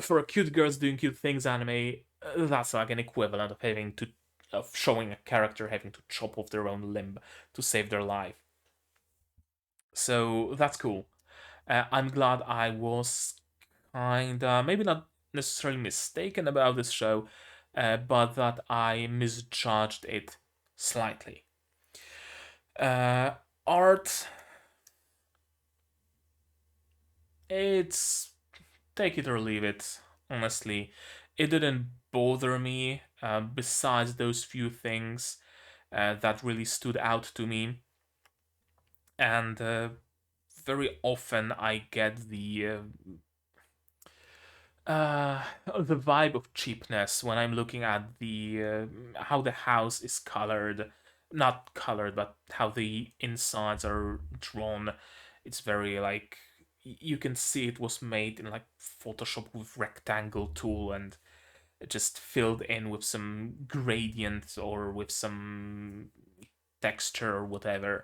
for a cute girls doing cute things anime, that's like an equivalent of showing a character having to chop off their own limb to save their life. So that's cool. I'm glad I was kinda, maybe not necessarily mistaken about this show, but that I misjudged it slightly. Art, it's take it or leave it, honestly. It didn't bother me, besides those few things that really stood out to me. And very often I get the vibe of cheapness when I'm looking at the how the house is colored, not colored, but how the insides are drawn. It's very like you can see it was made in like Photoshop with rectangle tool and just filled in with some gradient or with some texture or whatever.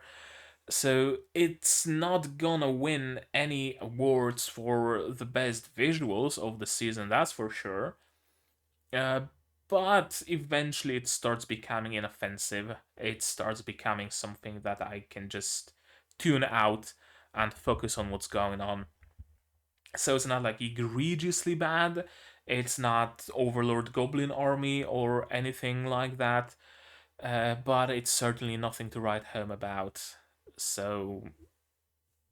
So it's not gonna win any awards for the best visuals of the season, that's for sure. Uh, but eventually it starts becoming inoffensive. It starts becoming something that I can just tune out and focus on what's going on. So it's not like egregiously bad. It's not Overlord Goblin Army or anything like that. But it's certainly nothing to write home about. So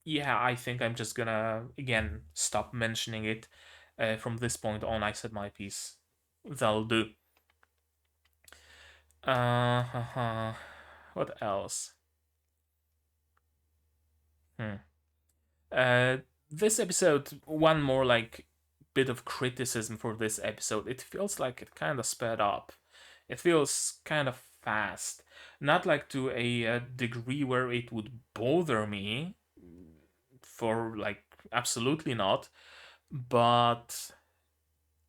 yeah, I think I'm just gonna again stop mentioning it. From this point on, I said my piece. That'll do. What else? Hmm. Uh, this episode, one more like bit of criticism for this episode. It feels like it kind of sped up. It feels kind of fast. Not like to a degree where it would bother me. For like absolutely not. But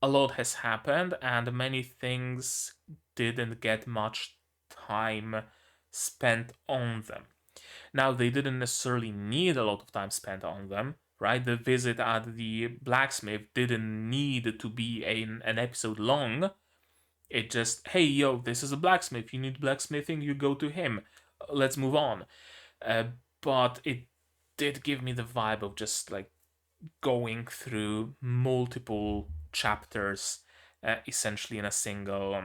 a lot has happened, and many things didn't get much time spent on them. Now, they didn't necessarily need a lot of time spent on them, right? The visit at the blacksmith didn't need to be an episode long. It just, hey, yo, this is a blacksmith. You need blacksmithing, you go to him. Let's move on. Uh, but it did give me the vibe of just like going through multiple chapters, essentially in a single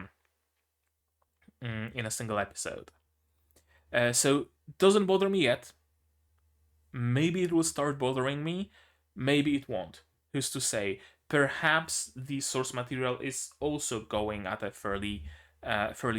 episode. So doesn't bother me yet. Maybe it will start bothering me. Maybe it won't. Who's to say? Perhaps the source material is also going at a fairly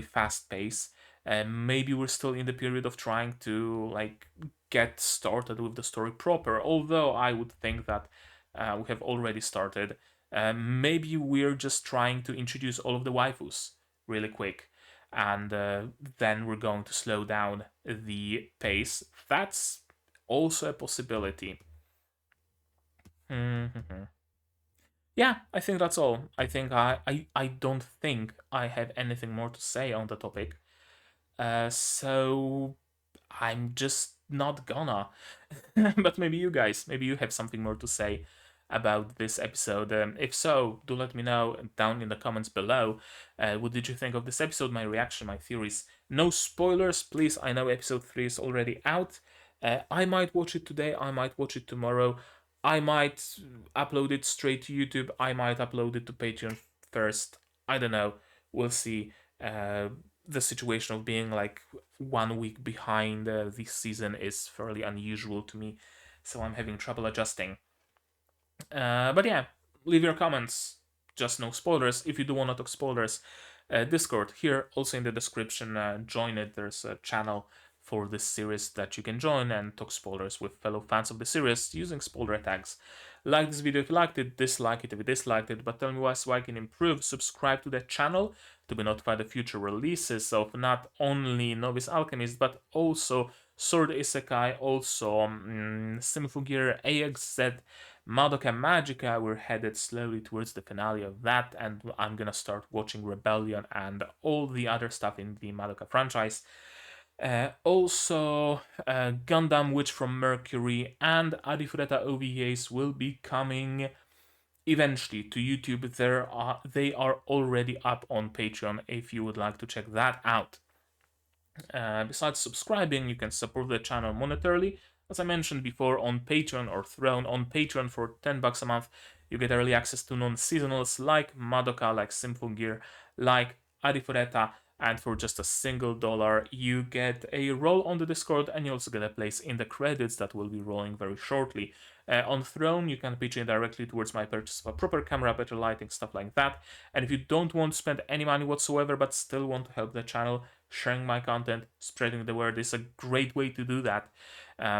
fast pace. Maybe we're still in the period of trying to like get started with the story proper. Although I would think that we have already started. Maybe we're just trying to introduce all of the waifus really quick, and then we're going to slow down the pace. That's also a possibility. Mm-hmm. Yeah, I think that's all. I think I don't think I have anything more to say on the topic. So I'm just not gonna. But maybe you guys, maybe you have something more to say about this episode. If so, do let me know down in the comments below. What did you think of this episode? My reaction, my theories. No spoilers, please. I know episode 3 is already out. I might watch it today, I might watch it tomorrow. I might upload it straight to YouTube. I might upload it to Patreon first. I don't know. We'll see. The situation of being like 1 week behind this season is fairly unusual to me, so I'm having trouble adjusting. But yeah, leave your comments. Just no spoilers. If you do want to talk spoilers, Discord here, also in the description. Join it. There's a channel for this series that you can join and talk spoilers with fellow fans of the series using spoiler tags. Like this video if you liked it, dislike it if you disliked it, but tell me why so I can improve. Subscribe to the channel to be notified of future releases of not only Novice Alchemist, but also Sword Isekai, also Symphogear, AXZ, Madoka Magica, we're headed slowly towards the finale of that, and I'm gonna start watching Rebellion and all the other stuff in the Madoka franchise. Also, Gundam Witch from Mercury and Arifureta OVAs will be coming eventually to YouTube. They are already up on Patreon if you would like to check that out. Besides subscribing, you can support the channel monetarily. As I mentioned before, on Patreon or Throne. On Patreon for $10 a month, you get early access to non-seasonals like Madoka, like Sinful Gear, like Arifureta, and for just a single dollar, you get a role on the Discord, and you also get a place in the credits that will be rolling very shortly. On Throne, you can pitch in directly towards my purchase of a proper camera, better lighting, stuff like that. And if you don't want to spend any money whatsoever, but still want to help the channel, sharing my content, spreading the word is a great way to do that,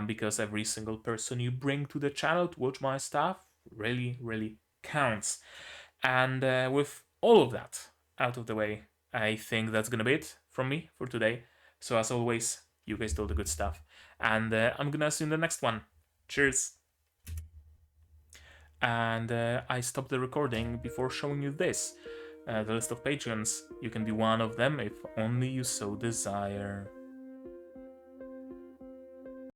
because every single person you bring to the channel to watch my stuff really, really counts. And with all of that out of the way, I think that's gonna be it from me for today. So as always, you guys do all the good stuff, and I'm gonna see you in the next one. Cheers! And I stopped the recording before showing you this. The list of patrons. You can be one of them if only you so desire.